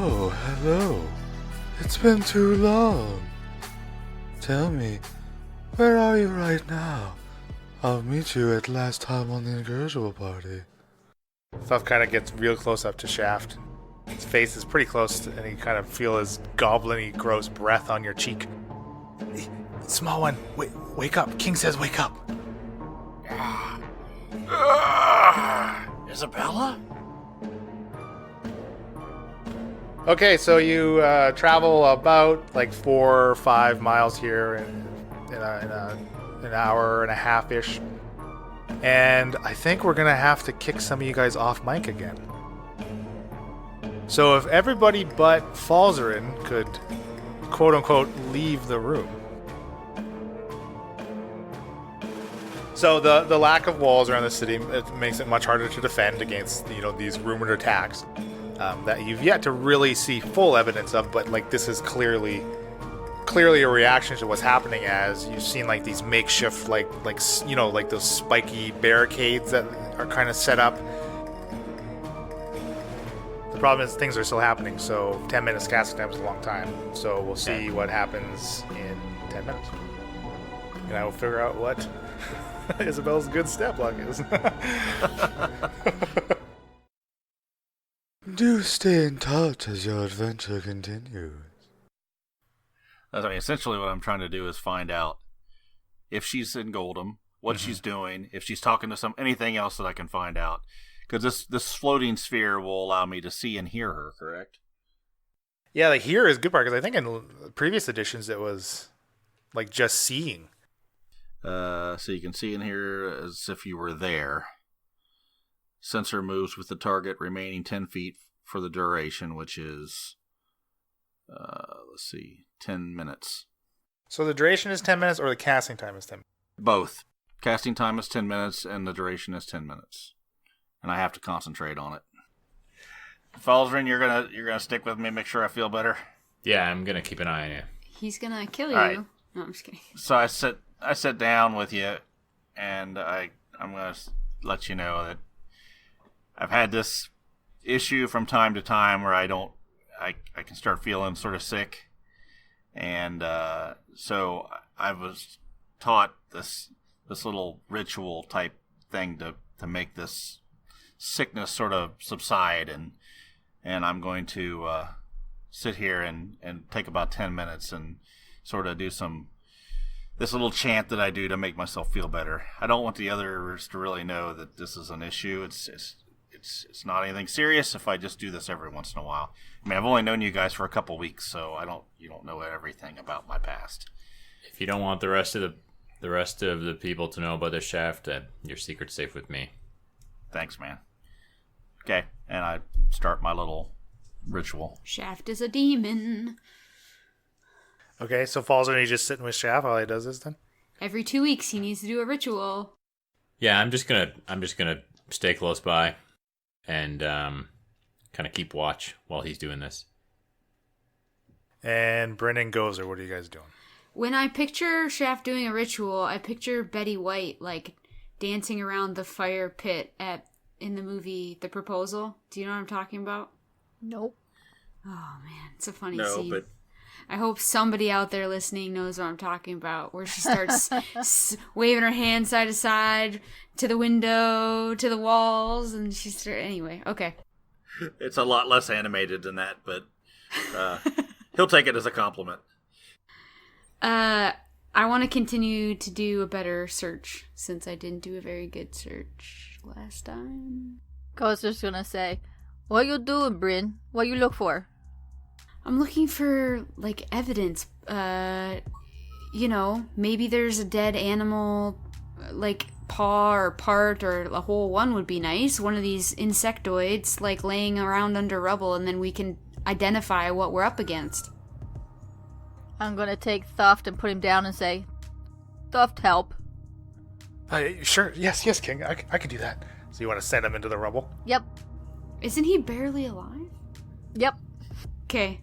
Oh, hello. It's been too long. Tell me, where are you right now? I'll meet you at last time on the Incorrigible party. Stuff kind of gets real close up to Shaft. His face is pretty close, and you kind of feel his goblin-y, gross breath on your cheek. Small one, wake up. King says wake up. Isabella? Okay, so you travel about like 4 or 5 miles here in an hour and a half-ish. And I think we're going to have to kick some of you guys off mic again. So if everybody but Falzarin could, quote-unquote, leave the room. So the lack of walls around the city, it makes it much harder to defend against, these rumored attacks that you've yet to really see full evidence of, but like this is clearly a reaction to what's happening, as you've seen like these makeshift like those spiky barricades that are kind of set up. The problem is things are still happening, so 10 minutes casting time is a long time. So we'll see what happens in 10 minutes. And I will figure out what Isabella's good step block is. Do stay in touch as your adventure continues. Essentially what I'm trying to do is find out if she's in Goldum, what she's doing, if she's talking to anything else that I can find out. Because this floating sphere will allow me to see and hear her, correct? Yeah, like hear is a good part, because I think in previous editions it was like just seeing. So you can see and hear as if you were there. Sensor moves with the target remaining 10 feet for the duration, which is, 10 minutes. So the duration is 10 minutes, or the casting time is 10 minutes? Both. Casting time is 10 minutes, and the duration is 10 minutes. And I have to concentrate on it. Falzarin, you're gonna stick with me, make sure I feel better? Yeah, I'm gonna keep an eye on you. He's gonna kill you. Right. No, I'm just kidding. So I sit down with you, and I'm gonna let you know that I've had this issue from time to time where I can start feeling sort of sick. And so I was taught this little ritual type thing to make this sickness sort of subside, and I'm going to sit here and take about 10 minutes and sort of do this little chant that I do to make myself feel better. I don't want the others to really know that this is an issue. It's not anything serious if I just do this every once in a while. I mean, I've only known you guys for a couple weeks, so you don't know everything about my past. If you don't want the rest of the people to know about the Shaft, your secret's safe with me. Thanks, man. Okay, and I start my little ritual. Shaft is a demon. Okay, so Falzarin, he's just sitting with Shaft while he does this then? Every 2 weeks he needs to do a ritual. Yeah, I'm just gonna stay close by and kind of keep watch while he's doing this. And Brennan Gozer, what are you guys doing? When I picture Shaft doing a ritual, I picture Betty White like dancing around the fire pit in the movie The Proposal. Do you know what I'm talking about? Nope. Oh man, it's a funny scene. But I hope somebody out there listening knows what I'm talking about, where she starts waving her hand side to side, to the window, to the walls, and anyway, okay. It's a lot less animated than that, but he'll take it as a compliment. I want to continue to do a better search, since I didn't do a very good search last time. Gozer's gonna say, "What you doing, Bryn? What you look for?" I'm looking for, like, evidence. Maybe there's a dead animal, like, paw or part or a whole one would be nice. One of these insectoids, like, laying around under rubble, and then we can identify what we're up against. I'm gonna take Thuft and put him down and say, "Thuft, help." Sure, yes, King, I can do that. So you want to send him into the rubble? Yep. Isn't he barely alive? Yep. Okay.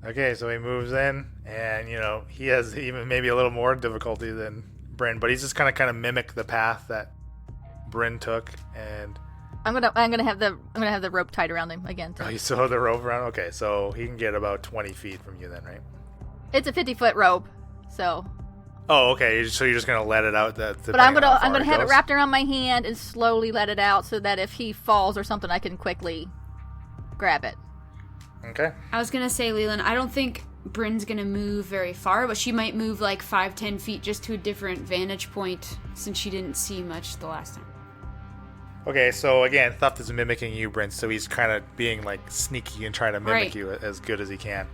Okay, so he moves in, and, he has even maybe a little more difficulty than Bryn, but he's just kind of mimic the path that Bryn took, and I'm gonna have the rope tied around him again. Oh, you still have the rope around? Okay, so he can get about 20 feet from you then, right? It's a 50-foot rope, so. Oh, okay. So you're just gonna let it out. But I'm gonna have it wrapped around my hand and slowly let it out, so that if he falls or something, I can quickly grab it. Okay. I was gonna say, Leland, I don't think Bryn's gonna move very far, but she might move like 5-10 feet just to a different vantage point since she didn't see much the last time. Okay, so again, Thuft is mimicking you, Bryn, so he's kind of being like sneaky and trying to mimic you as good as he can.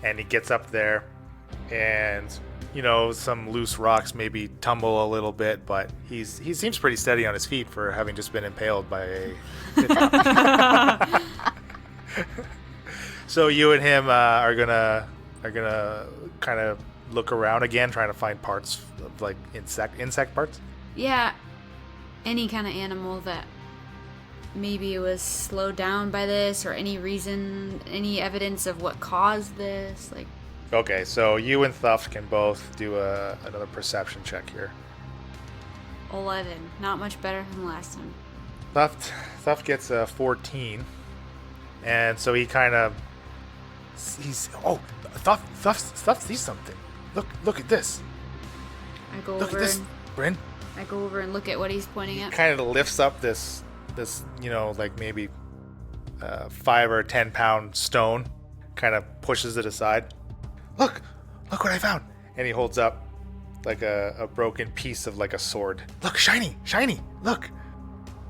And he gets up there, and some loose rocks maybe tumble a little bit, but he seems pretty steady on his feet for having just been impaled by a. So you and him are gonna kind of look around again, trying to find parts of like insect parts. Yeah, any kind of animal that maybe it was slowed down by this, or any reason, any evidence of what caused this, like. Okay, so you and Thuft can both do another perception check here. 11, not much better than last time. Thuft gets a 14, and so he kind of Thuft sees something. Look at this. I go Look over at this, and Bryn. I go over and look at what he's pointing at. Kind of lifts up this like maybe 5 or 10 pound stone, kind of pushes it aside. Look what I found. And he holds up like a broken piece of like a sword. Look, shiny, look.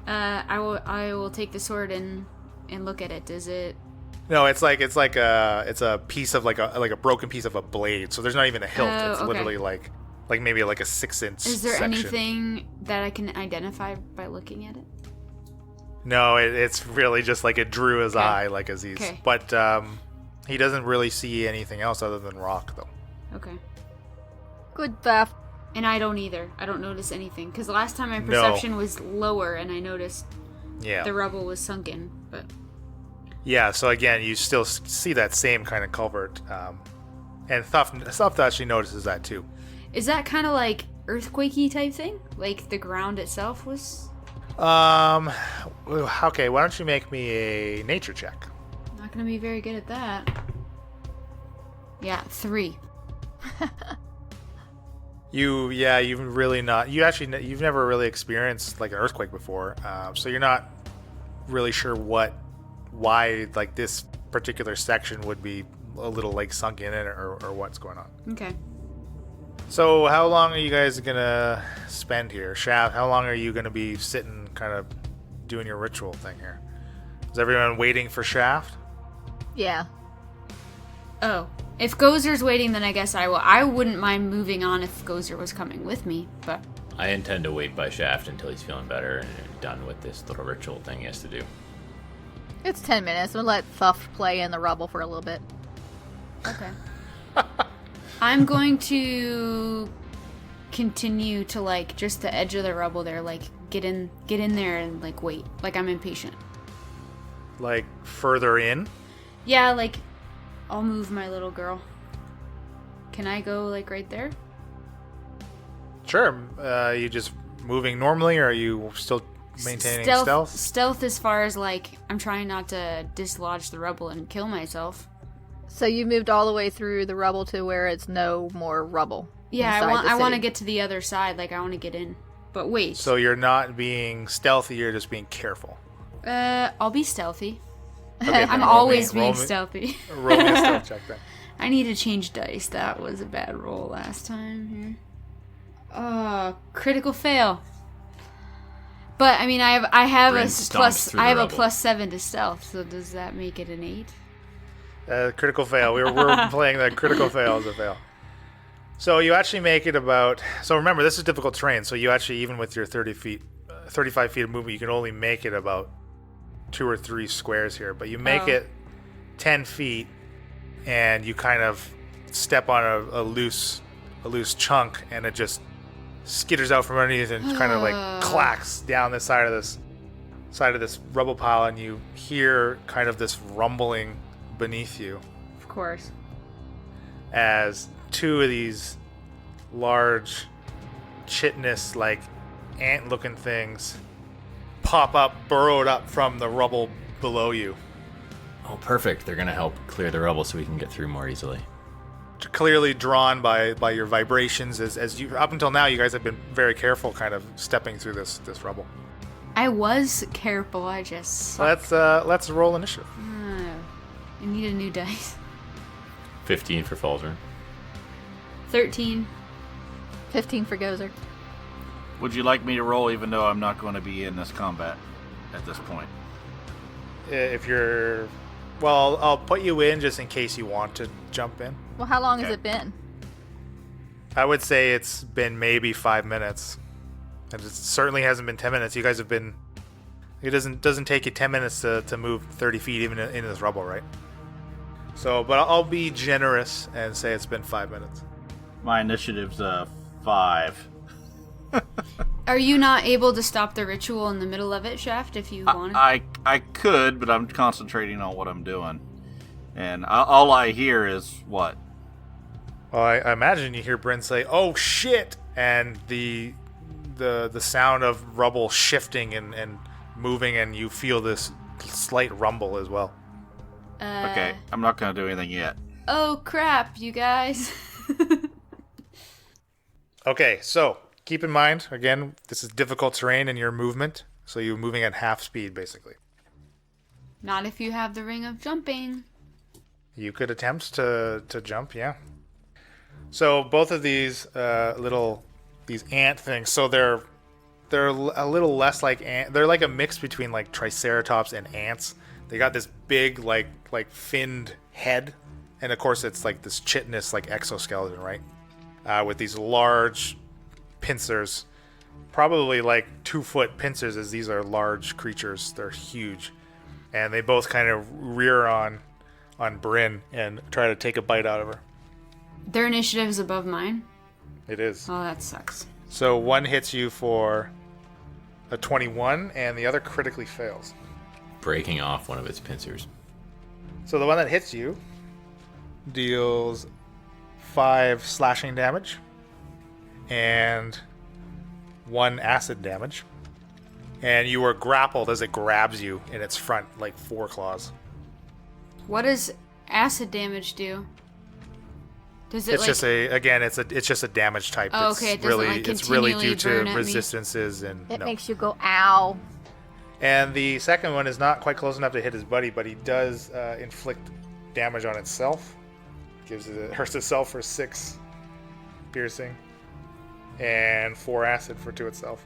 I will take the sword and look at it. Is it? No, it's a piece of like a broken piece of a blade. So there's not even a hilt. It's okay. literally like maybe like a 6-inch Is there section. anything that I can identify by looking at it? No, it's really just like it drew his Okay. eye, like as he's. Okay. But he doesn't really see anything else other than rock, though. Okay. Good theft. And I don't either. I don't notice anything. Because last time my perception was lower and I noticed Yeah. the rubble was sunken. But Yeah, so again, you still see that same kind of culvert. And Thuft actually notices that too. is that kind of like earthquakey type thing? Like the ground itself was? Okay, why don't you make me a nature check? Not going to be very good at that. Yeah, 3. You've never really experienced like an earthquake before, so you're not really sure why like this particular section would be a little like sunk in it or what's going on. Okay. So how long are you guys gonna spend here? Shaft, how long are you gonna be sitting kind of doing your ritual thing here? Is everyone waiting for Shaft? Yeah. Oh. If Gozer's waiting, then I guess I will. I wouldn't mind moving on if Gozer was coming with me, but... I intend to wait by Shaft until he's feeling better and done with this little ritual thing he has to do. It's 10 minutes. We'll let Thuft play in the rubble for a little bit. Okay. I'm going to continue to, like, just the edge of the rubble there, like, get in there and, like, wait. Like, I'm impatient. Like further in? Yeah, like, I'll move my little girl. Can I go, like, right there? Sure. You just moving normally, or are you still maintaining stealth? Stealth as far as, like, I'm trying not to dislodge the rubble and kill myself. So you moved all the way through the rubble to where it's no more rubble. Yeah, inside the I want to city. get to the other side. Like, I want to get in. But wait. So you're not being stealthy, you're just being careful. I'll be stealthy. Okay, then I'm roll always me- roll being me- stealthy. Roll me a stealth check then. I need to change dice. That was a bad roll last time here. Oh, critical fail. But I mean, I have Bryn a stomps plus. through the I have a rubble. +7 to stealth. So does that make it an 8? Critical fail. We're playing the critical fail as a fail. So you actually make it about... So remember, this is difficult terrain. So you actually, even with your 35 feet of movement, you can only make it about 2 or 3 squares here. But you make it 10 feet, and you kind of step on a loose chunk, and it just skitters out from underneath and kind of like clacks down the side of this rubble pile, and you hear kind of this rumbling beneath you Of course. as 2 of these large chitinous like ant looking things pop up, burrowed up from the rubble below you. Oh, perfect. They're going to help clear the rubble so we can get through more easily. Clearly drawn by your vibrations, as you up until now, you guys have been very careful, kind of stepping through this rubble. I was careful. I just. Let's roll initiative. I need a new dice. 15 for Falzern. 13. 15 for Gozer. Would you like me to roll even though I'm not going to be in this combat at this point? If you're... Well, I'll put you in just in case you want to jump in. Well, how long has it been? I would say it's been maybe 5 minutes. And it certainly hasn't been 10 minutes. You guys have been... It doesn't take you 10 minutes to move 30 feet even into this rubble, right? So, but I'll be generous and say it's been 5 minutes. My initiative's 5. Are you not able to stop the ritual in the middle of it, Shaft, if you wanted? I could, but I'm concentrating on what I'm doing. And all I hear is what? Well, I imagine you hear Bryn say, "Oh shit!" and the sound of rubble shifting and moving, and you feel this slight rumble as well. Okay, I'm not going to do anything yet. Oh crap, you guys. Okay, so keep in mind, again, this is difficult terrain in your movement, so you're moving at half speed, basically. Not if you have the ring of jumping. You could attempt to jump, yeah. So both of these these ant things, so they're a little less like ant. They're like a mix between like triceratops and ants. They got this big like finned head, and of course it's like this chitinous like exoskeleton, right? With these large pincers, probably like 2-foot pincers, as these are large creatures. They're huge, and they both kind of rear on Bryn and try to take a bite out of her. Their initiative is above mine. It is. Oh, that sucks. So one hits you for a 21, and the other critically fails. Breaking off one of its pincers. So the one that hits you deals 5 slashing damage and 1 acid damage. And you are grappled as it grabs you in its front, like 4 claws. What does acid damage do? Does it It's just it's just a damage type. Oh, okay, it doesn't, It's really due to burn at me. resistances and It no. makes you go, ow. And the second one is not quite close enough to hit his buddy, but he does inflict damage on itself. Hurts itself for 6 piercing and 4 acid for 2 itself.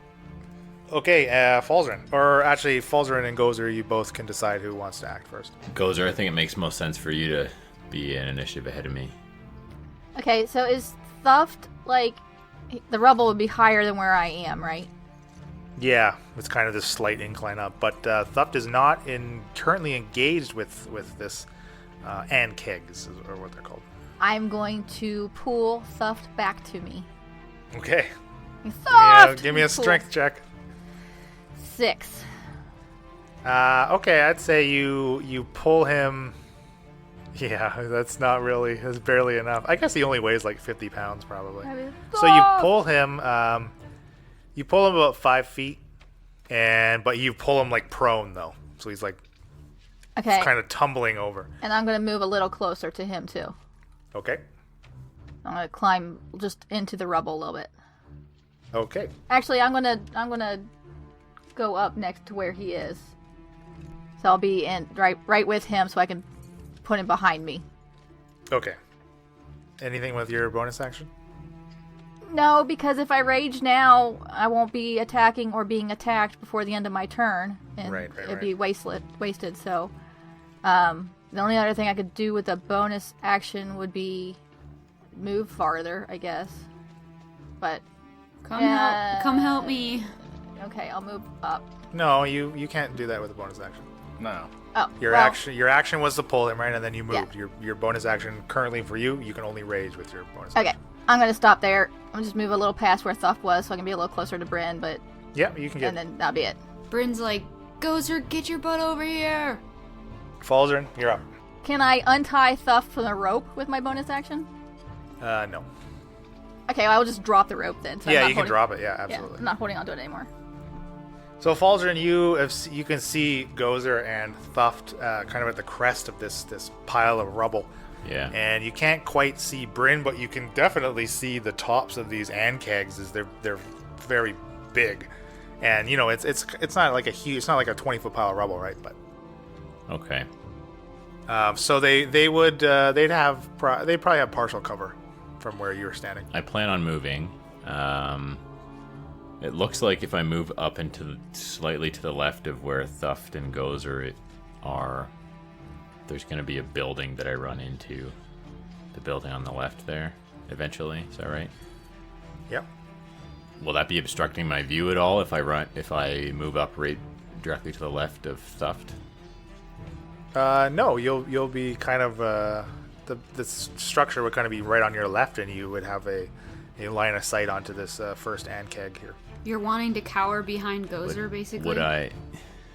Okay, Falzern. Or actually, Falzern and Gozer, you both can decide who wants to act first. Gozer, I think it makes most sense for you to be in initiative ahead of me. Okay, so is Thuft, like, the rubble would be higher than where I am, right? Yeah, it's kind of this slight incline up, but Thuft is not currently engaged with this and kegs, or what they're called. I'm going to pull Thuft back to me. Okay. Thuft! Give me a strength check. 6. Okay, I'd say you pull him. Yeah, that's barely enough. I guess he only weighs like 50 pounds probably. So you pull him. You pull him about 5 feet, but you pull him like prone though, so he's like kind of tumbling over. And I'm going to move a little closer to him too. Okay. I'm going to climb just into the rubble a little bit. Okay. Actually, I'm gonna go up next to where he is. So I'll be right with him, so I can put him behind me. Okay. Anything with your bonus action? No, because if I rage now, I won't be attacking or being attacked before the end of my turn, and it'd be wasted. So, the only other thing I could do with a bonus action would be move farther, I guess. But come help me. Okay, I'll move up. No, you can't do that with a bonus action. No. Oh, Your action was to pull him, right, and then you moved. Yeah. Your bonus action currently for you can only rage with your bonus Okay, action. I'm gonna stop there. I'm just move a little past where Thuff was, so I can be a little closer to Bryn. But Yeah, you can get. and then that'll be it. Bryn's like, Gozer, get your butt over here. Falzern, you're up. Can I untie Thuff from the rope with my bonus action? No. Okay, well, I will just drop the rope then. So Yeah, I'm not you can drop it. Yeah, absolutely. Yeah, I'm not holding onto it anymore. So Falzern, you can see Gozer and Thuft kind of at the crest of this pile of rubble. Yeah. And you can't quite see Bryn, but you can definitely see the tops of these ankegs as they're very big. And you know, it's not like it's not like a 20-foot pile of rubble, right? But Okay. so they'd probably have partial cover from where you were standing. I plan on moving. It looks like if I move up into slightly to the left of where Thuft and Gozer are, there's going to be a building that I run into. The building on the left there, eventually. Is that right? Yep. Will that be obstructing my view at all if I move up right directly to the left of Thuft? No, you'll be kind of the structure would kind of be right on your left, and you would have a line of sight onto this first ankeg here. You're wanting to cower behind Gozer, basically? Would I?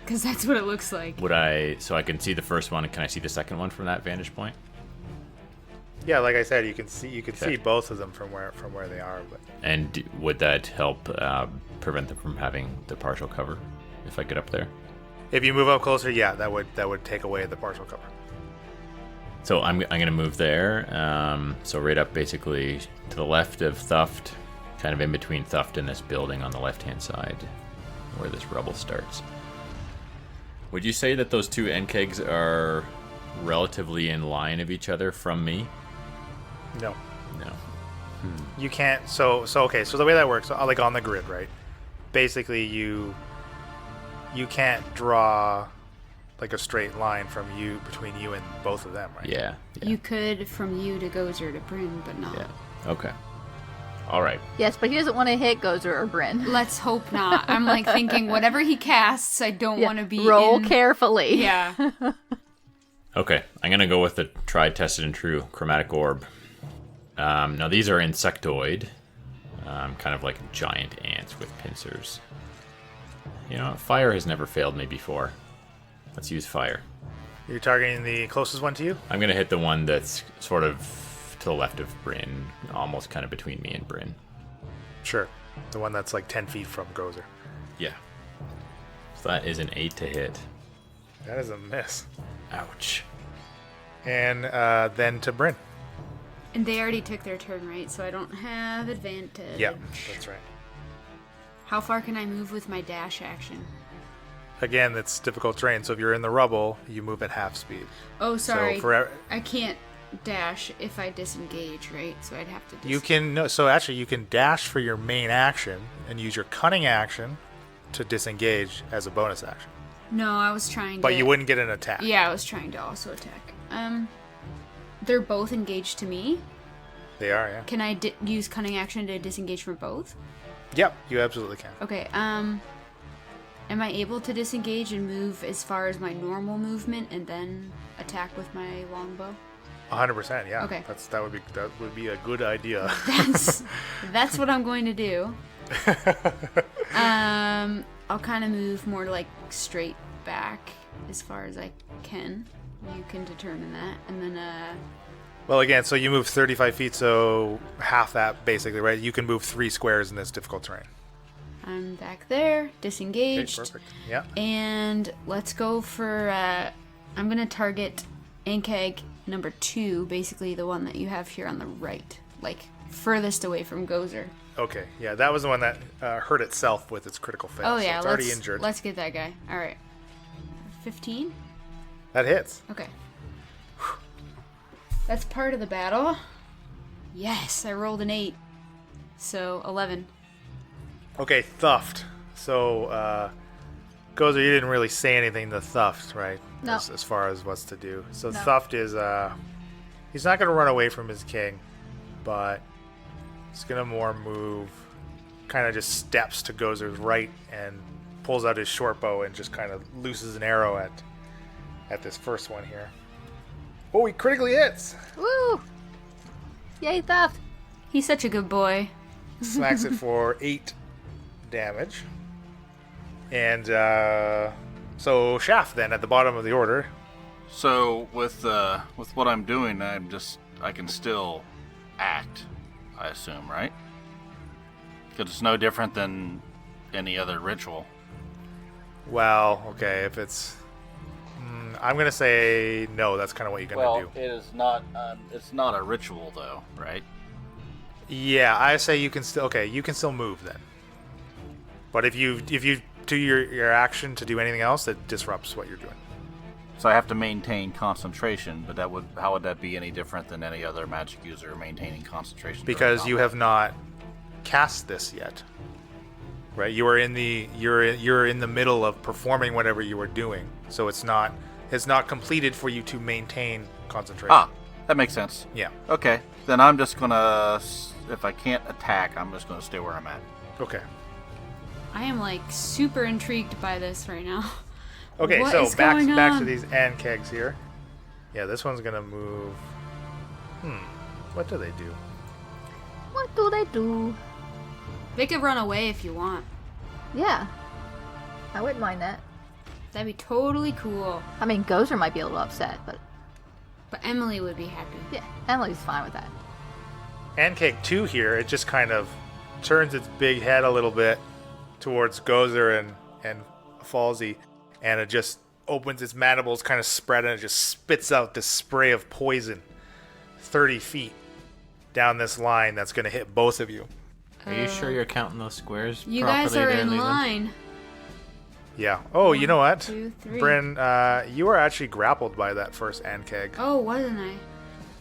Because that's what it looks like. Would I? So I can see the first one. Can I see the second one from that vantage point? Yeah, like I said, you can see both of them from where they are. But And would that help prevent them from having the partial cover if I get up there? if you move up closer, yeah, that would take away the partial cover. So I'm gonna move there. So right up basically to the left of Thuft, kind of in between Thuft and this building on the left-hand side, where this rubble starts. Would you say that those two NKEGs are relatively in line of each other from me? No, No. you can't. So okay. So the way that works, like on the grid, right? Basically, you can't draw like a straight line between you and both of them, right? Yeah. You could from you to Gozer to Bryn, but not. Yeah. Okay. All right. Yes, but he doesn't want to hit Gozer or Bryn. Let's hope not. I'm like thinking whatever he casts, I don't want to be Roll in... carefully. Yeah. Okay. I'm gonna go with the tried, tested, and true chromatic orb. Now these are insectoid, kind of like giant ants with pincers. You know, fire has never failed me before. Let's use fire. You're targeting the closest one to you. I'm gonna hit the one that's sort of to the left of Bryn, almost kind of between me and Bryn. Sure, the one that's like 10 feet from Gozer. Yeah. So that is an 8 to hit. That is a miss. Ouch. And then to Bryn. And they already took their turn, right? So I don't have advantage. Yeah, that's right. How far can I move with my dash action? Again, it's difficult terrain, so if you're in the rubble, you move at half speed. Oh, sorry. So I can't dash if I disengage, right? So I'd have to you can no. So actually, you can dash for your main action and use your cunning action to disengage as a bonus action. No, I was trying to... But you wouldn't get an attack. Yeah, I was trying to also attack. They're both engaged to me. They are, yeah. Can I use cunning action to disengage from both? Yep, you absolutely can. Okay, am I able to disengage and move as far as my normal movement and then attack with my longbow? 100%, yeah. Okay. That would be a good idea. That's what I'm going to do. I'll kind of move more like straight back as far as I can. You can determine that, and then Well, again, so you move 35 feet, so half that basically, right? You can move 3 squares in this difficult terrain. I'm back there, Okay, disengaged. perfect. Yeah. And let's go for, I'm going to target Ankeg number 2, basically the one that you have here on the right, like furthest away from Gozer. Okay, yeah, that was the one that hurt itself with its critical fail. Oh so yeah, it's already injured. let's get that guy. All right. 15? That hits. Okay. That's part of the battle. Yes, I rolled an 8. So 11. Okay, Thuft. So, Gozer, you didn't really say anything to Thuft, right? No. As far as what's to do. So No. Thuft is, he's not going to run away from his king, but he's going to more move, kind of just steps to Gozer's right and pulls out his short bow and just kind of looses an arrow at this first one here. Oh, he critically hits! Woo! Yay, Thuft! He's such a good boy. Smacks it for 8 damage. And so Shaft then at the bottom of the order. So with what I'm doing, I can still act, I assume, right? Because it's no different than any other ritual. Well, okay, if it's... I'm going to say no, that's kind of what you're going to do. It is not. It's not a ritual, though, right? Yeah, I say you can still... Okay, you can still move then. But if you do your action to do anything else, that disrupts what you're doing. So I have to maintain concentration, but how would that be any different than any other magic user maintaining concentration? Because you have not cast this yet. Right? You're in the middle of performing whatever you were doing. So it's not completed for you to maintain concentration. Ah, that makes sense. Yeah. Okay, then I'm just gonna, if I can't attack, I'm just gonna stay where I'm at. Okay. I am like super intrigued by this right now. Okay, What so is back going to on? these ant kegs here. Yeah, this one's gonna move. What do they do? What do they do? They could run away if you want. Yeah. I wouldn't mind that. That'd be totally cool. I mean, Gozer might be a little upset, but But Emily would be happy. yeah, Emily's fine with that. Ant keg 2 here, it just kind of turns its big head a little bit towards Gozer and Falsey, and it just opens its mandibles, kind of spread, and it just spits out this spray of poison 30 feet down this line that's going to hit both of you. Are you sure you're counting those squares You properly guys are there, in Leland? line. Yeah. Oh, you know what? 2, 3. Bryn, you were actually grappled by that first ant keg. Oh, wasn't I?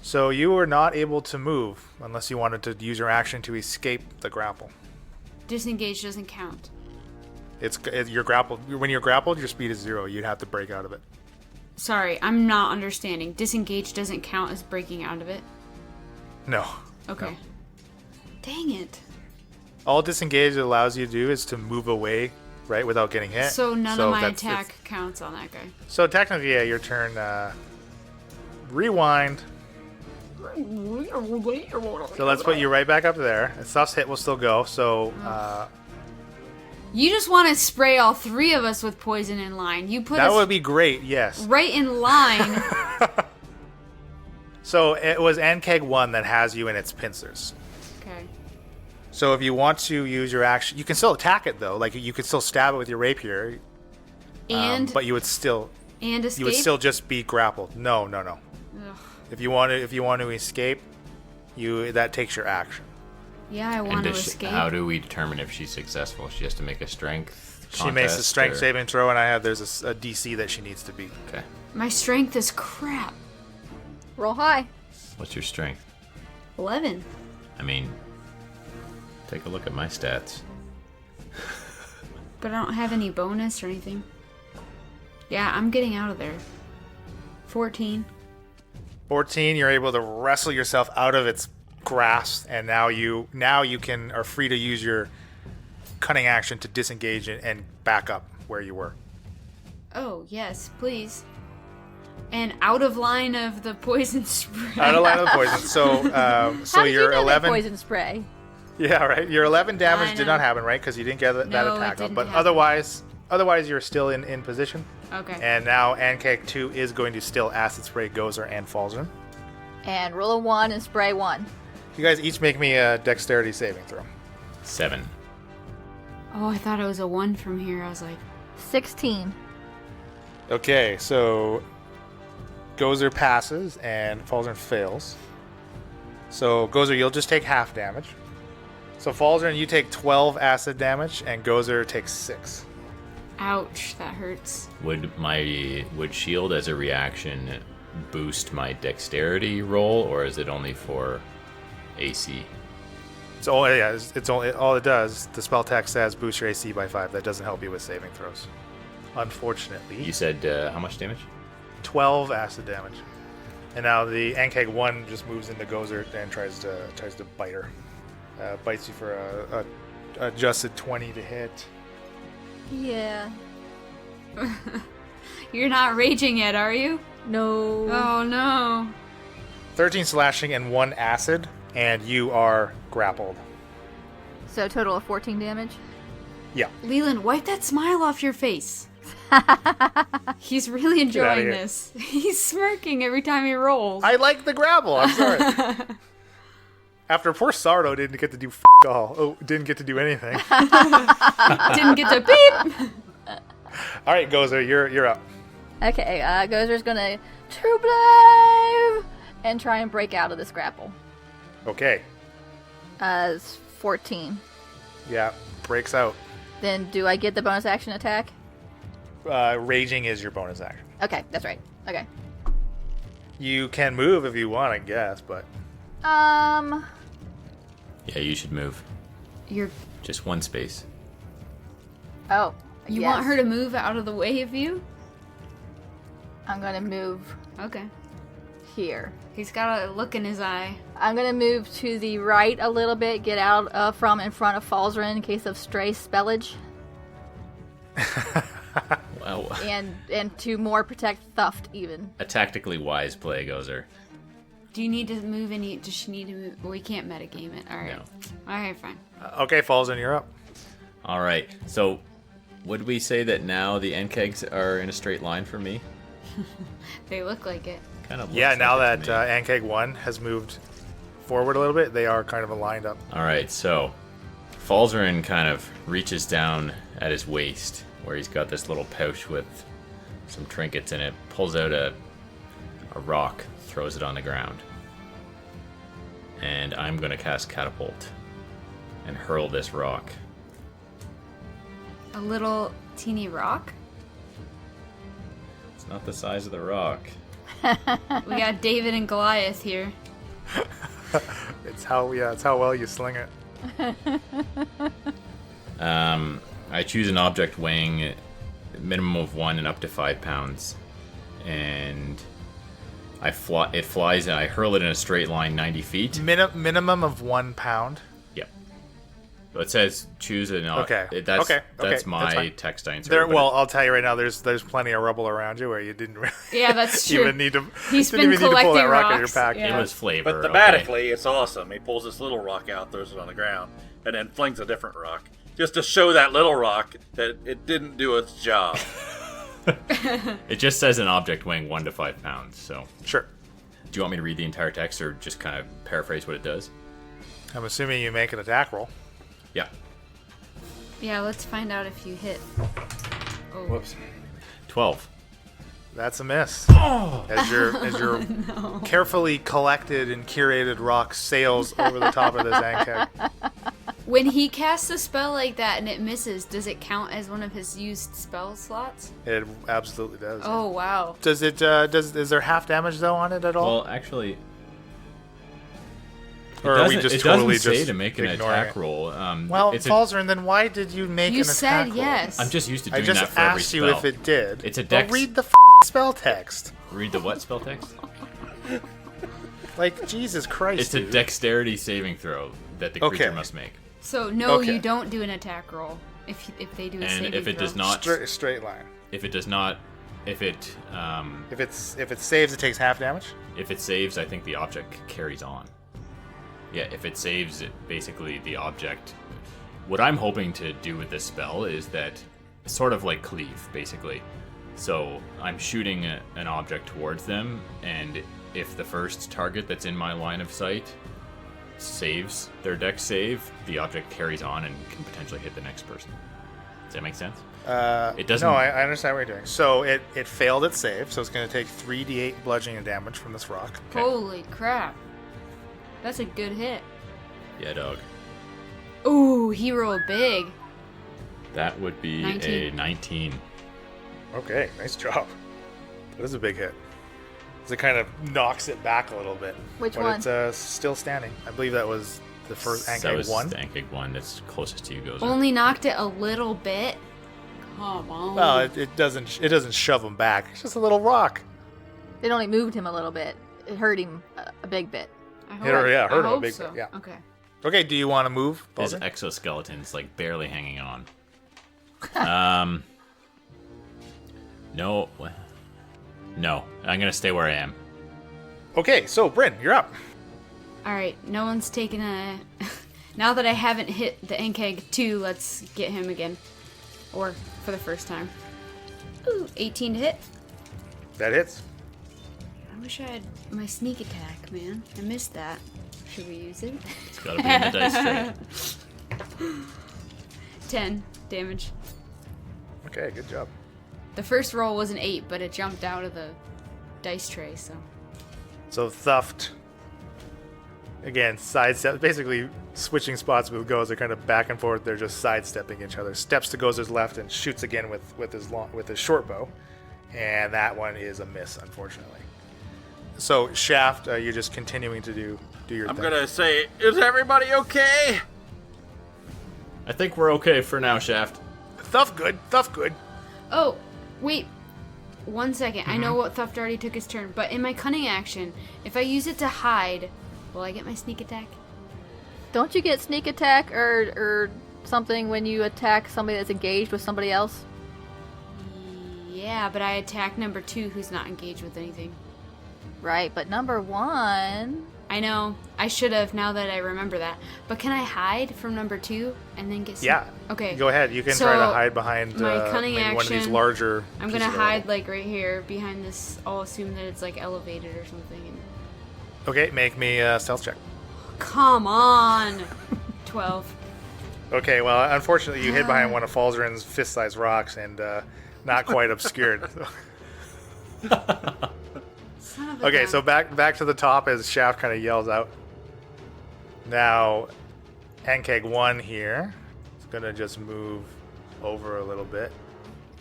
So you were not able to move unless you wanted to use your action to escape the grapple. Disengage doesn't count. You're grappled. When you're grappled, your speed is 0. You'd have to break out of it. Sorry, I'm not understanding. Disengage doesn't count as breaking out of it. No. Okay. No. Dang it. All disengage allows you to do is to move away, right, without getting hit. So none of my that's- attack counts on that guy. So technically, yeah, your turn. Rewind. So let's put you right back up there. And Stuff's hit will still go. So You just want to spray all 3 of us with poison in line. You put that us would be great. Yes. right in line. So it was Ankeg 1 that has you in its pincers. Okay. So if you want to use your action, you can still attack it though. Like you could still stab it with your rapier. And but you would still escape. you would still just be grappled. No. Ugh. If you want to escape, that takes your action. Yeah, I And want to escape. how do we determine if she's successful? She has to make a strength She makes a contest, strength or- saving throw, and there's a DC that she needs to beat. Okay. My strength is crap. Roll high. What's your strength? 11. I mean, take a look at my stats. But I don't have any bonus or anything. Yeah, I'm getting out of there. 14. 14, you're able to wrestle yourself out of its grasp, and now you are free to use your cunning action to disengage and back up where you were. Oh, yes, please. And out of line of the poison spray. Out of line of the poison. So How did your you know 11 that poison spray? Yeah, right. Your 11 I damage did know. not happen, right? Because you didn't get that No, it attack up. didn't But happen. otherwise you're still in position. Okay. And now Ankeg 2 is going to still acid spray Gozer and Falzern. And roll a 1 and spray 1. You guys each make me a dexterity saving throw. 7. Oh, I thought it was a 1 from here. I was like, 16. Okay, so Gozer passes and Falzern fails. So Gozer, you'll just take half damage. So Falzern, you take 12 acid damage, and Gozer takes 6. ouch, that hurts. Would shield as a reaction boost my dexterity roll, or is it only for AC? It's only all it does. The spell text says boost your AC by 5. That doesn't help you with saving throws, unfortunately. You said how much damage? 12 acid damage. And now the Ankeg 1 just moves into Gozer and tries to bite her. Bites you for a adjusted 20 to hit. Yeah. You're not raging yet, are you? No. Oh, no. 13 slashing and 1 acid, and you are grappled. So a total of 14 damage? Yeah. Leland, wipe that smile off your face. He's really Get outta enjoying here. this. He's smirking every time he rolls. I like the grapple. I'm sorry. After poor Sardo didn't get to do all. Oh, didn't get to do anything. Didn't get to beep. All right, Gozer, you're up. Okay, Gozer's gonna True Blade and try and break out of this grapple. Okay. It's 14. Yeah, breaks out. Then do I get the bonus action attack? Raging is your bonus action. Okay, that's right. Okay. You can move if you want, I guess, but Yeah, you should move. You're. Just one space. Oh. You yes. want her to move out of the way of you? I'm gonna move Okay. here. He's got a look in his eye. I'm gonna move to the right a little bit, get out from in front of Falzarin in case of stray spellage. Wow. And to more protect Thuft even. A tactically wise play, Gozer. Do you need to move any? Does she need to move? We can't metagame it. All right. No. All right, fine. okay, Falls in, you're up. All right. So, would we say that now the NKEGs are in a straight line for me? They look like it. Kind of. Yeah, looks now like it that to me. Ankeg 1 has moved forward a little bit, they are kind of aligned up. All right. So, Falzarin kind of reaches down at his waist, where he's got this little pouch with some trinkets in it. Pulls out a rock, throws it on the ground, and I'm gonna cast Catapult and hurl this rock. A little teeny rock. It's not the size of the rock. We got David and Goliath here. It's how well you sling it. I choose an object weighing a minimum of 1 and up to 5 pounds, and it flies and I hurl it in a straight line 90 feet. Minimum of 1 pound. Yep. So it says choose an object. Okay. That's That's my fine. text I inserted. There, but well, I'll tell you right now. There's plenty of rubble around you where you didn't really Yeah, that's true. even need to. He's didn't been even need to pull that collecting rock out of your rocks, pack. yeah. it was flavor. But okay? thematically, it's awesome. He pulls this little rock out, throws it on the ground, and then flings a different rock. Just to show that little rock that it didn't do its job. It just says an object weighing 1 to 5 pounds. So, Sure. do you want me to read the entire text or just kind of paraphrase what it does? I'm assuming you make an attack roll. Yeah. Yeah, let's find out if you hit. Oh. Whoops. 12. That's a miss. As your carefully collected and curated rock sails over the top of this Ankeg. When he casts a spell like that and it misses, does it count as one of his used spell slots? It absolutely does. Oh wow. Does it? Is there half damage though on it at all? Well, actually, or are we just it totally doesn't say just to make an ignoring attack it? roll. Well, it's Falzarin, then why did you make You an attack said roll? yes. I'm just used to I doing just that for every asked spell. you if it did. It's a Well, dex. read the spell text. Read the what spell text? Like, Jesus Christ, It's a dude. dexterity saving throw that the creature Okay. must make. So no, Okay. you don't do an attack roll if they do a saving And if it throw. does not, Straight line. if it does not, if it If it saves, it takes half damage. if it saves, I think the object carries on. Yeah, if it saves, it basically the object. What I'm hoping to do with this spell is that sort of like cleave, basically. So I'm shooting an object towards them, and if the first target that's in my line of sight saves their dex save, the object carries on and can potentially hit the next person. Does that make sense? It doesn't. No, I understand what you're doing. So it failed its save, so it's going to take 3d8 bludgeoning damage from this rock. Okay. Holy crap. That's a good hit. Yeah, dog. Ooh, he rolled big. That would be 19. a 19. Okay, nice job. That is a big hit. So it kind of knocks it back a little bit. Which but one? It's still standing. I believe that was the first That Ankeg was 1. the Ankeg 1 that's closest to you, goes. Only knocked it a little bit. Come on. Well, it doesn't shove him back. It's just a little rock. It only moved him a little bit. It hurt him a big bit. I hit her- yeah, I hurt him a hope big so. bit, yeah. Okay. Okay, do you want to move, His Baldur? exoskeleton's like barely hanging on. No. No, I'm gonna stay where I am. Okay, so Bryn, you're up. All right. No one's taken a. Now that I haven't hit the Ankeg 2, let's get him again, or for the first time. Ooh, 18 to hit. That hits. I wish I had my sneak attack, man. I missed that. Should we use it? It's gotta be in the dice tray. 10 damage. Okay, good job. The first roll was an 8, but it jumped out of the dice tray, so. So Thuft, again, sidestep, basically switching spots with Gozer, kind of back and forth. They're just sidestepping each other. Steps to Gozer's left and shoots again with his short bow, and that one is a miss, unfortunately. So Shaft, you're just continuing to do your I'm thing. gonna say, is everybody okay? I think we're okay for now, Shaft. Thuft good. Oh, wait. 1 second. I know what Thuft already took his turn, but in my cunning action, if I use it to hide, will I get my sneak attack? Don't you get sneak attack or something when you attack somebody that's engaged with somebody else? Yeah, but I attack number 2 who's not engaged with anything. Right, but number 1... I know. I should have, now that I remember that. But can I hide from number 2 and then get sneak? Yeah. Okay. Go ahead. You can So, try to hide behind my cunning maybe one of these action, larger. I'm gonna pieces of hide rubble. like right here behind this. I'll assume that it's like elevated or something. And... Okay, make me a stealth check. Come on. 12. Okay, well, unfortunately, you hid behind one of Falzarin's fist-sized rocks and not quite obscured. Son of a Okay, gun. so back to the top as Shaft kind of yells out. Now, Ankeg 1 here is going to just move over a little bit.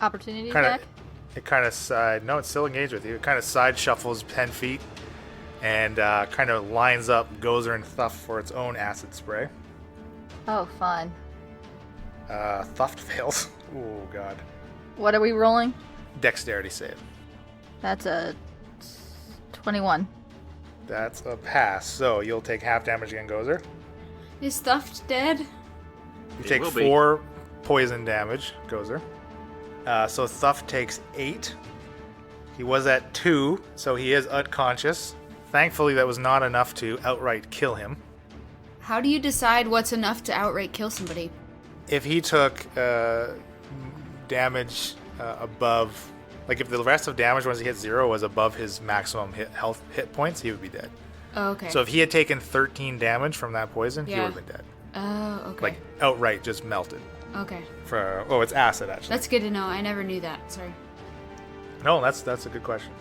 Opportunity Kinda, attack? it kind of side... No, it's still engaged with you. It kind of side shuffles 10 feet and kind of lines up Gozer and Thuft for its own acid spray. Oh, fun. Thuft fails. Oh, God. What are we rolling? Dexterity save. That's a 21. That's a pass. So you'll take half damage again, Gozer. Is Thuft dead? You He take will be. 4 poison damage, Gozer. So Thuft takes 8. He was at 2, so he is unconscious. Thankfully, that was not enough to outright kill him. How do you decide what's enough to outright kill somebody? If he took damage above... Like, if the rest of damage once he hit 0 was above his maximum hit points, he would be dead. Oh, okay. So if he had taken 13 damage from that poison, he Yeah. would have been dead. Oh, okay. Like, outright just melted. Okay. It's acid, actually. That's good to know. I never knew that. Sorry. No, that's a good question.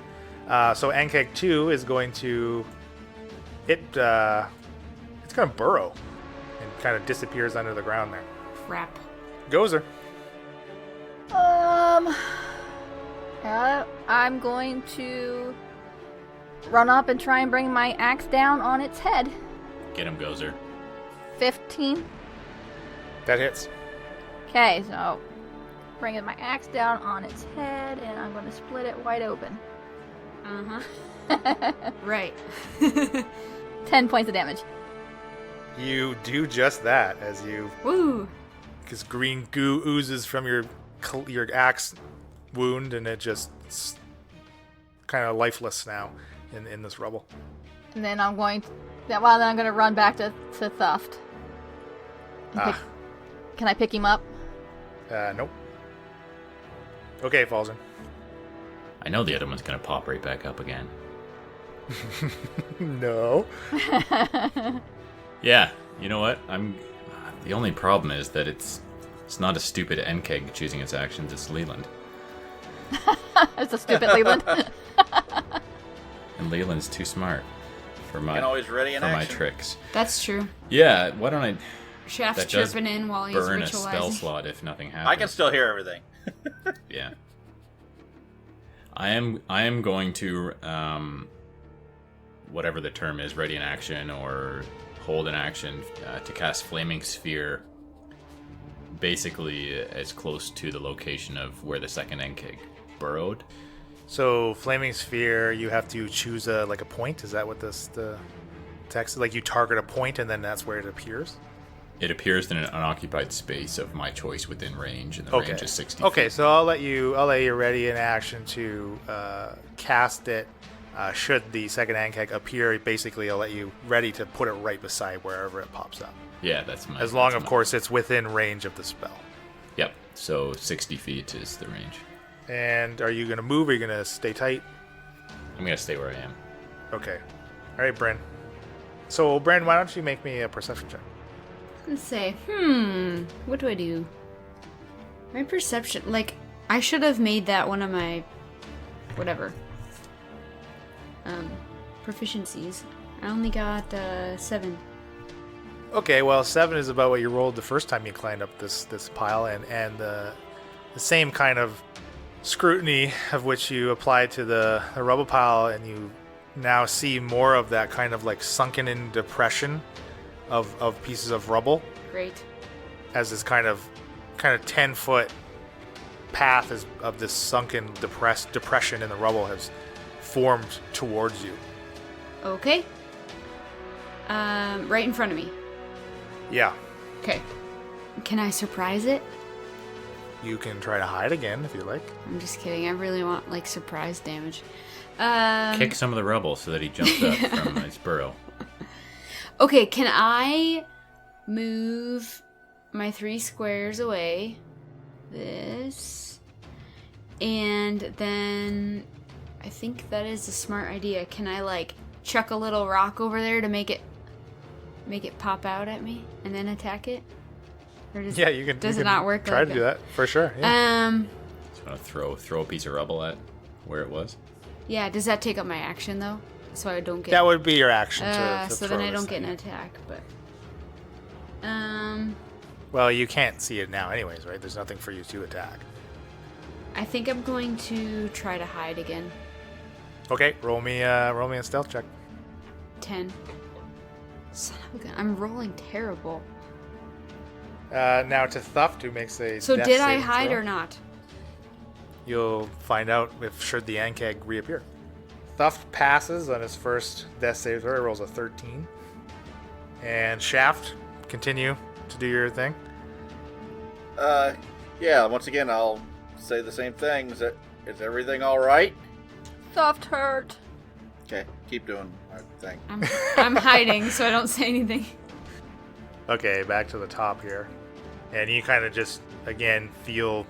So Ankeg 2 is going to... It's going to burrow and kind of disappears under the ground there. Crap. Gozer. I'm going to run up and try and bring my axe down on its head. Get him, Gozer. 15. That hits. Okay, so bringing my axe down on its head, and I'm going to split it wide open. Uh-huh. Right. 10 points of damage. You do just that as Woo! because green goo oozes from your axe wound, and it just kind of lifeless now in this rubble. And then I'm going to run back to Thuft. And can I pick him up? Nope. Okay, Falzin. I know the other one's gonna pop right back up again. No. Yeah, you know what? The only problem is that it's not a stupid Nkeg choosing its actions, it's Leland. It's a stupid Leland. And Leland's too smart for You can always ready an my action. tricks. That's true. Yeah, why don't I Shaft's that does chirping in while he's burn a spell ritualizing. slot if nothing happens? I can still hear everything. Yeah. I am going to whatever the term is, ready an action or hold an action to cast Flaming Sphere, basically as close to the location of where the second Nkeg burrowed. So flaming sphere, you have to choose a point. Is that what the text? Like you target a point and then that's where it appears. It appears in an unoccupied space of my choice within range, and the range is 60 Okay, feet. so I'll let you ready an action to cast it. Should the second Ankeg appear, basically I'll let you ready to put it right beside wherever it pops up. Yeah, that's my... As long, that's of my- course, it's within range of the spell. Yep, so 60 feet is the range. And are you going to move or are you going to stay tight? I'm going to stay where I am. Okay. All right, Bryn. So, Bryn, why don't you make me a perception check? Let's say, what do I do? My perception, like, I should have made that one of my, whatever, proficiencies. I only got 7. Okay, well, 7 is about what you rolled the first time you climbed up this pile, and the same kind of scrutiny of which you applied to the rubble pile, and you now see more of that kind of like sunken in depression of pieces of rubble. Great. As this kind of 10-foot path of this sunken depression in the rubble has formed towards you. Okay. Right in front of me. Yeah. Okay. Can I surprise it? You can try to hide again if you like. I'm just kidding. I really want, like, surprise damage. Kick some of the rubble so that he jumps up from his burrow. Okay, can I move my 3 squares away? This. And then I think that is a smart idea. Can I, like, chuck a little rock over there to make it pop out at me and then attack it? Or does, yeah, you can. Does you it can not work? Try like to do that for sure. Yeah. Just want to throw a piece of rubble at where it was. Yeah. Does that take up my action though? So I don't get. That would be your action to so throw then I this don't get thing. an attack, but. Well, you can't see it now, anyways, right? There's nothing for you to attack. I think I'm going to try to hide again. Okay, roll me a stealth check. 10. Son of a gun. I'm rolling terrible. Now to Thuft, who makes a. So death did I saving hide throw. or not? You'll find out if should the Ankeg reappear. Thuft passes on his first death save throw. He rolls a 13. And Shaft, continue to do your thing. Yeah, once again, I'll say the same thing. Is everything all right? Soft hurt. Okay, keep doing my thing. I'm hiding, so I don't say anything. Okay, back to the top here. And you kind of just, again, feel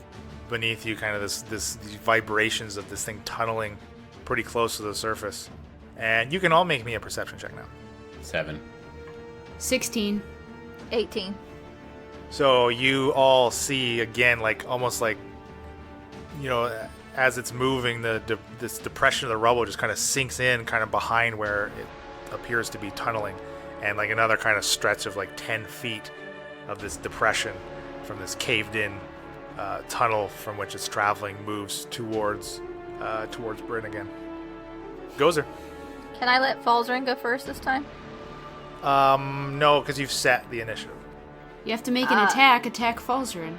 beneath you kind of these vibrations of this thing tunneling pretty close to the surface. And you can all make me a perception check now. 7. 16. 18. So you all see, again, like almost like, you know, as it's moving, this depression of the rubble just kind of sinks in kind of behind where it appears to be tunneling. And like another kind of stretch of like 10 feet of this depression from this caved in tunnel from which it's traveling moves towards Bryn again. Gozer. Can I let Falzarin go first this time? No, because you've set the initiative. You have to make an attack Falzarin.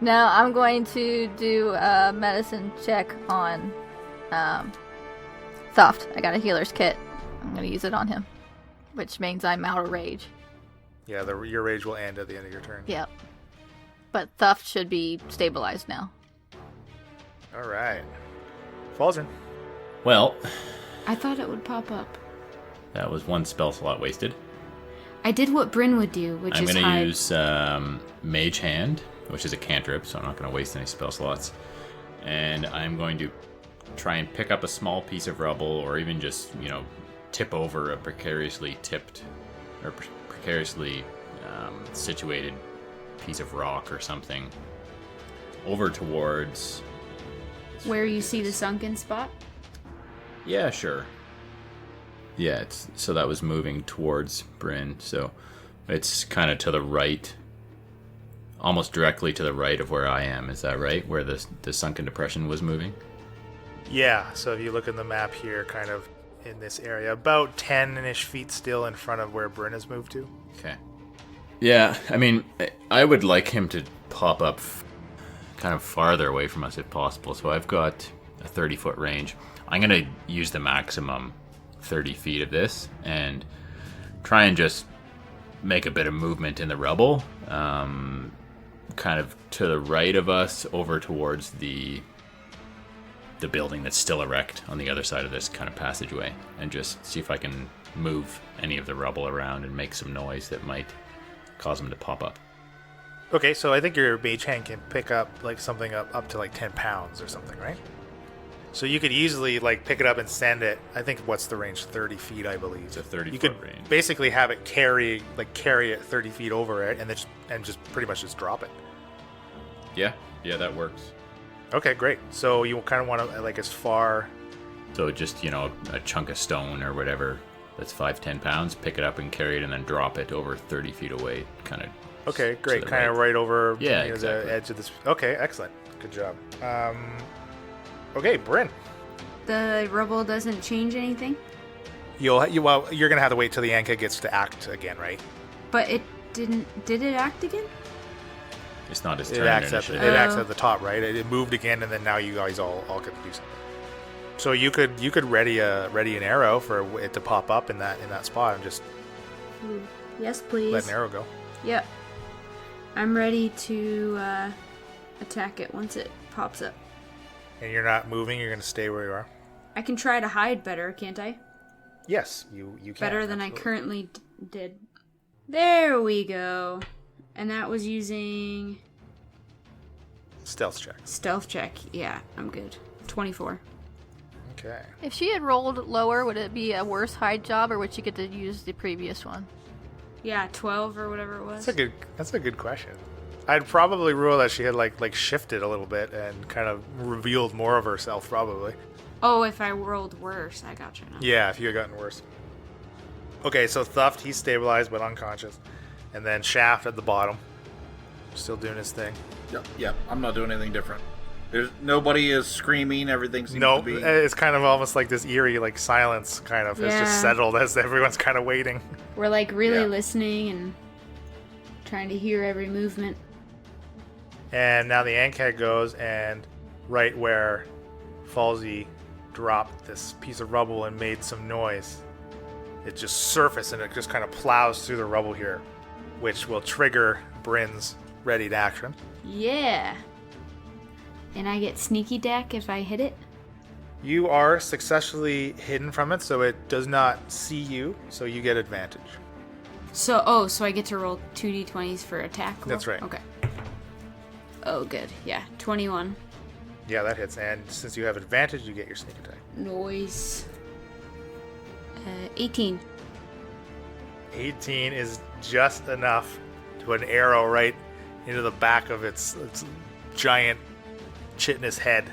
No, I'm going to do a medicine check on Thuft. I got a healer's kit. I'm going to use it on him, which means I'm out of rage. Yeah, your rage will end at the end of your turn. Yep. But Thuft should be stabilized now. All right. Falzarin. Well, I thought it would pop up. that was one spell slot wasted. I did what Bryn would do, which I'm is going hide. to use Mage Hand, which is a cantrip, so I'm not going to waste any spell slots. And I'm going to try and pick up a small piece of rubble, or even just, tip over a precariously tipped or precariously situated piece of rock or something over towards Where you see the sunken spot? Yeah, sure. Yeah, so that was moving towards Bryn, so it's kind of to the right, almost directly to the right of where I am. Is that right? Where the sunken depression was moving? Yeah, so if you look at the map here, kind of in this area, about 10-ish feet still in front of where Bryn has moved to. Okay. Yeah, I mean, I would like him to pop up kind of farther away from us if possible, so I've got a 30-foot range. I'm going to use the maximum 30 feet of this and try and just make a bit of movement in the rubble, kind of to the right of us over towards the building that's still erect on the other side of this kind of passageway, and just see if I can move any of the rubble around and make some noise that might cause them to pop up. Okay, so I think your mage hand can pick up like something up to like 10 pounds or something, right? So you could easily like pick it up and send it. I think what's the range? 30 feet, I believe. It's a 30 You foot could range. basically have it carry it 30 feet over it, and just pretty much just drop it. Yeah, that works. Okay, great. So you kind of want to, like, as far... So just, a chunk of stone or whatever that's 5-10 pounds, pick it up and carry it and then drop it over 30 feet away, kind of. Okay, great. Kind of right over exactly. the edge of this. Okay, excellent. Good job. Okay, Bryn. The rubble doesn't change anything? You're going to have to wait till the Anka gets to act again, right? But it didn't... Did it act again? It's not his It turn acts initially. it acts at the top, right? It moved again, and then now you guys all get to do something. So you could ready an arrow for it to pop up in that spot and just Yes, please. let an arrow go. Yep. I'm ready to attack it once it pops up. And you're not moving. You're going to stay where you are. I can try to hide better, can't I? Yes, you can. Better than absolutely. I currently did. There we go. And that was using... Stealth check. Stealth check. Yeah, I'm good. 24. Okay. If she had rolled lower, would it be a worse hide job, or would she get to use the previous one? Yeah, 12 or whatever it was. That's a good question. I'd probably rule that she had like shifted a little bit and kind of revealed more of herself, probably. Oh, if I rolled worse. I gotcha now. Yeah, if you had gotten worse. Okay, so Thuft, he's stabilized but unconscious. And then Shaft at the bottom. Still doing his thing. Yep. I'm not doing anything different. Nobody is screaming. Everything seems to be... it's kind of almost like this eerie silence kind of has just settled as everyone's kind of waiting. We're really Yeah. listening and trying to hear every movement. And now the Ankhead goes, and right where Falsey dropped this piece of rubble and made some noise, it just surfaced and it just kind of plows through the rubble here, which will trigger Bryn's readied action. Yeah. And I get sneaky deck if I hit it? You are successfully hidden from it, so it does not see you, so you get advantage. So I get to roll 2d20s for attack roll? That's right. Okay. Oh, good. Yeah, 21. Yeah, that hits, and since you have advantage, you get your sneak attack. Noise. 18. 18 is just enough to put an arrow right into the back of its giant chitinous head,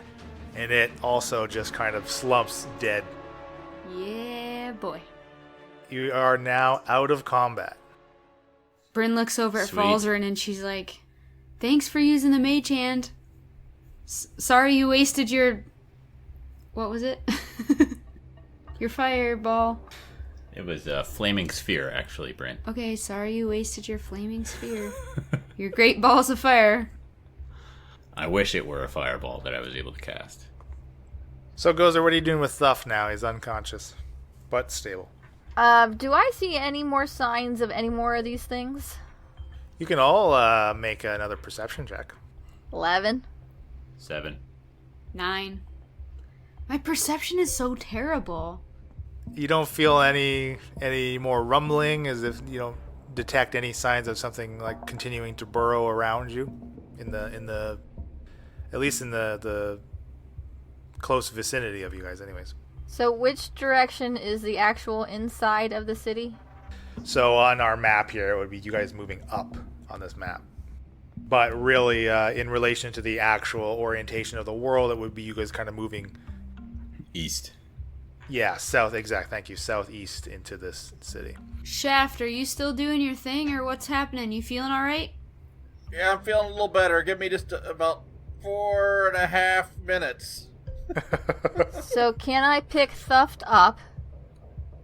and it also just kind of slumps dead. Yeah, boy. You are now out of combat. Bryn looks over at Sweet. Falzarin and she's like, "Thanks for using the mage hand. Sorry you wasted your... What was it? Your fireball. It was a flaming sphere, actually, Brent. Okay, sorry you wasted your flaming sphere. Your great balls of fire." I wish it were a fireball that I was able to cast. So, Gozer, what are you doing with Thuff now? He's unconscious, but stable. Do I see any more signs of any more of these things? You can all make another perception check. 11. 7. 9. My perception is so terrible. You don't feel any more rumbling, as if you don't detect any signs of something like continuing to burrow around you in the at least in the close vicinity of you guys, anyways. So which direction is the actual inside of the city? So on our map here, it would be you guys moving up on this map. But really, in relation to the actual orientation of the world, it would be you guys kind of moving... East. Yeah, south, exact, thank you, southeast into this city. Shaft, are you still doing your thing or what's happening? You feeling alright? Yeah, I'm feeling a little better. Give me just about 4.5 minutes. So can I pick Thuft up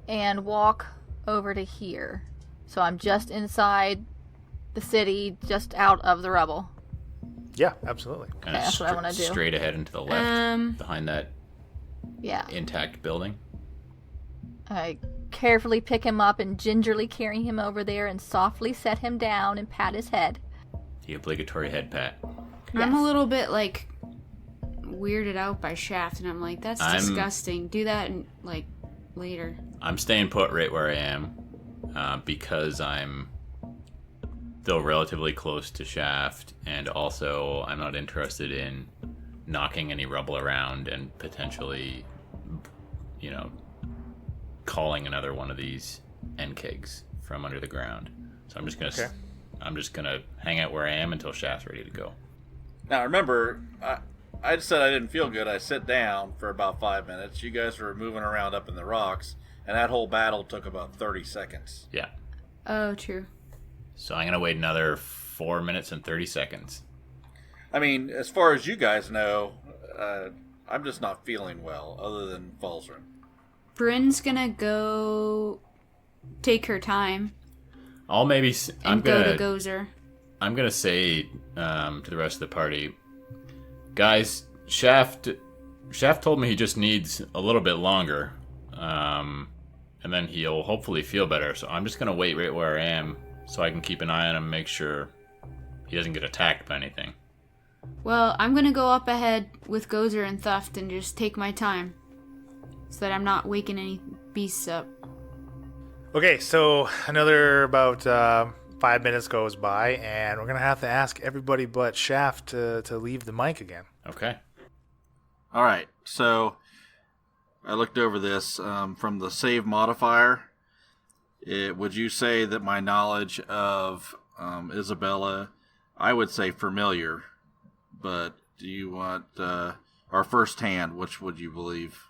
and walk over to here? So I'm just inside the city, just out of the rubble. Yeah, absolutely. Kind of that's what I wanna do. straight ahead and to the left, behind that Yeah. intact building. I carefully pick him up and gingerly carry him over there and softly set him down and pat his head. The obligatory head pat. I'm a Yes. little bit, weirded out by Shaft, and I'm like, that's disgusting. Do that, later. I'm staying put right where I am because I'm still relatively close to Shaft, and also I'm not interested in knocking any rubble around and potentially, calling another one of these NKEGs from under the ground. So I'm just gonna hang out where I am until Shaft's ready to go. Now remember, I said I didn't feel good. I sit down for about 5 minutes. You guys were moving around up in the rocks, and that whole battle took about 30 seconds. Yeah. Oh, true. So I'm going to wait another 4 minutes and 30 seconds. I mean, as far as you guys know, I'm just not feeling well, other than Falzern. Bryn's gonna go take her time. I'll maybe... Go to Gozer. I'm going to say to the rest of the party, guys, Shaft told me he just needs a little bit longer, and then he'll hopefully feel better. So I'm just going to wait right where I am so I can keep an eye on him and make sure he doesn't get attacked by anything. Well, I'm gonna go up ahead with Gozer and Thuft and just take my time so that I'm not waking any beasts up. Okay, so another about 5 minutes goes by, and we're going to have to ask everybody but Shaft to leave the mic again. Okay. All right, so I looked over this from the save modifier. Would you say that my knowledge of Isabella, I would say familiar, but do you want our first hand? Which would you believe?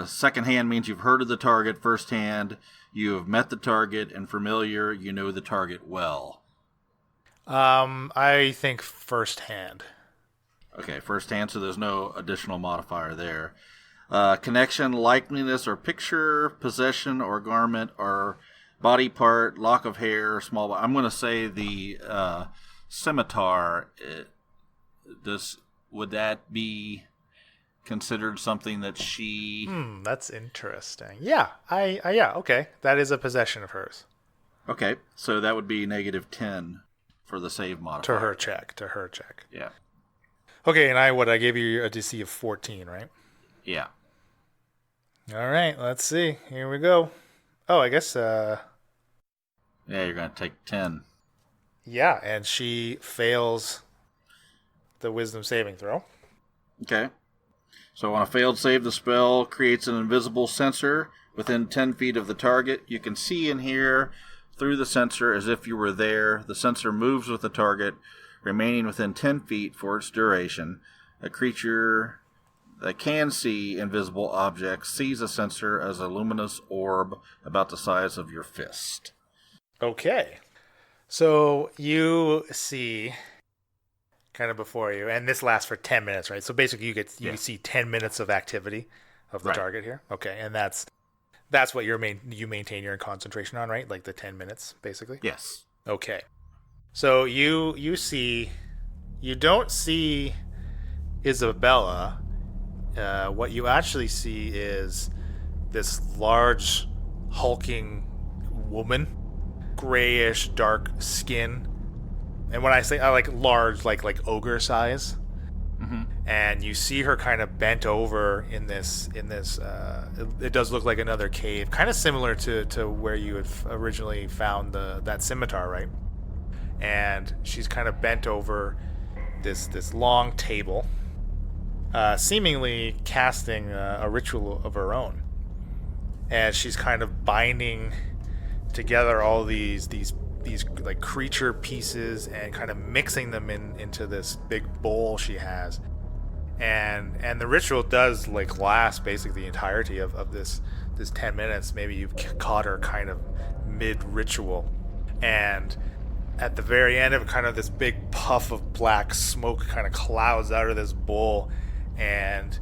Second hand means you've heard of the target. First hand, you have met the target, and familiar, you know the target well. I think first hand. Okay, first hand, so there's no additional modifier there. Connection, likeliness, or picture, possession, or garment, or body part, lock of hair, small... I'm going to say the scimitar. Would that be considered something that she... That's interesting. Yeah, yeah, okay. That is a possession of hers. Okay, so that would be -10 for the save modifier. To her check. Yeah. Okay, and I gave you a DC of 14, right? Yeah. All right, let's see. Here we go. Oh, I guess... Yeah, you're going to take 10. Yeah, and she fails the wisdom saving throw. Okay. So on a failed save, the spell creates an invisible sensor within 10 feet of the target. You can see and hear through the sensor as if you were there. The sensor moves with the target, remaining within 10 feet for its duration. A creature that can see invisible objects sees a sensor as a luminous orb about the size of your fist. Okay. So you see kind of before you, and this lasts for 10 minutes, right? So basically you see 10 minutes of activity of the target here. Okay, and that's what you maintain your concentration on, right? Like the 10 minutes, basically? Yes. Okay. So you don't see Isabella. What you actually see is this large, hulking woman, grayish, dark skin. And when I say I like large, like ogre size, and you see her kind of bent over in this. It does look like another cave, kind of similar to where you had originally found that scimitar, right? And she's kind of bent over this long table, seemingly casting a ritual of her own. And she's kind of binding together all these like creature pieces and kind of mixing them into this big bowl she has, and the ritual does like last basically the entirety of this 10 minutes. Maybe you've caught her kind of mid ritual, and at the very end of kind of this big puff of black smoke kind of clouds out of this bowl, and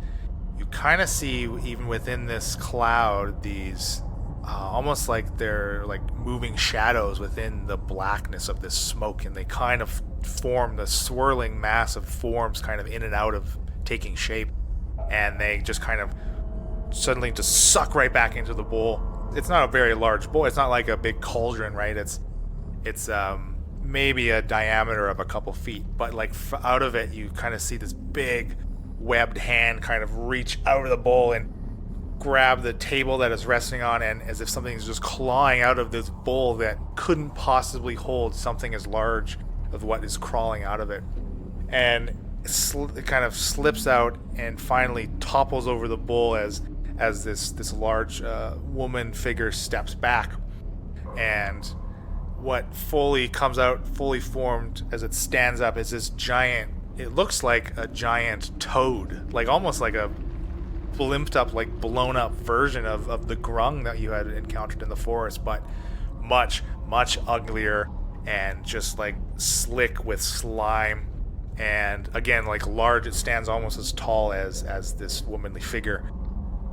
you kind of see even within this cloud these almost like they're like moving shadows within the blackness of this smoke, and they kind of form the swirling mass of forms kind of in and out of taking shape, and they just kind of suddenly just suck right back into the bowl. It's not a very large bowl. It's not like a big cauldron, right? It's maybe a diameter of a couple feet, but like out of it you kind of see this big webbed hand kind of reach out of the bowl and grab the table that it's resting on, and as if something's just clawing out of this bowl that couldn't possibly hold something as large as what is crawling out of it. And it kind of slips out and finally topples over the bowl as this large woman figure steps back. And what fully comes out, fully formed as it stands up, is this giant it looks like a giant toad, like almost like a blimped up, like blown up version of the grung that you had encountered in the forest, but much uglier and just like slick with slime, and again like large. It stands almost as tall as this womanly figure.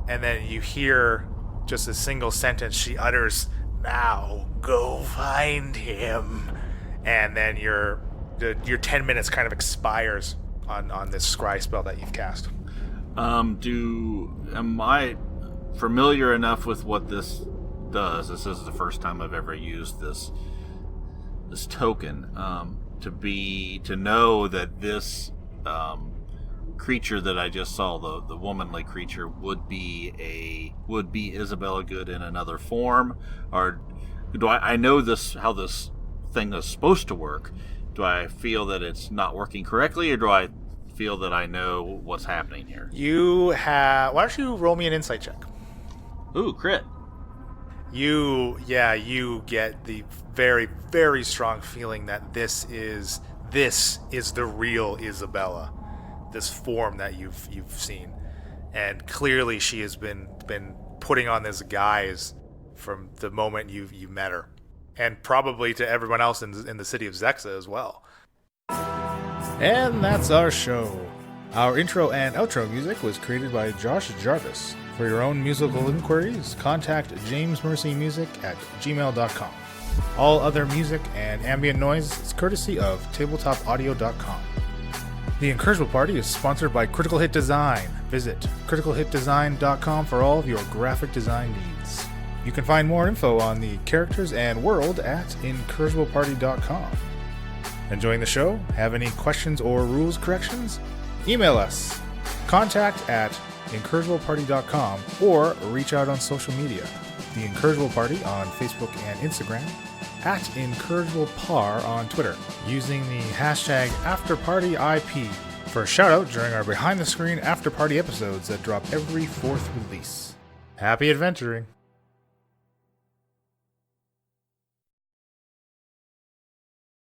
And then you hear just a single sentence she utters, "Now go find him." And then your 10 minutes kind of expires on this scry spell that you've cast. Am I familiar enough with what this does? This is the first time I've ever used this token. To know that this creature that I just saw, the womanly creature, would be Isabella Good in another form, or do I know this, how this thing is supposed to work? Do I feel that it's not working correctly, or do I feel that I know what's happening here? Why don't you roll me an insight check? Ooh, crit. You get the very, very strong feeling that this is the real Isabella, this form that you've seen, and clearly she has been putting on this guise from the moment you met her, and probably to everyone else in the city of Zexa as well. And that's our show. Our intro and outro music was created by Josh Jarvis. For your own musical inquiries, contact jamesmercymusic@gmail.com. All other music and ambient noise is courtesy of tabletopaudio.com. The Incorrigible Party is sponsored by Critical Hit Design. Visit criticalhitdesign.com for all of your graphic design needs. You can find more info on the characters and world at incorrigibleparty.com. Enjoying the show? Have any questions or rules corrections? Email us. contact@incorrigibleparty.com or reach out on social media. The Incorrigible Party on Facebook and Instagram, @IncorrigiblePar on Twitter, using the hashtag AfterPartyIP for a shout out during our behind the screen after party episodes that drop every 4th release. Happy adventuring!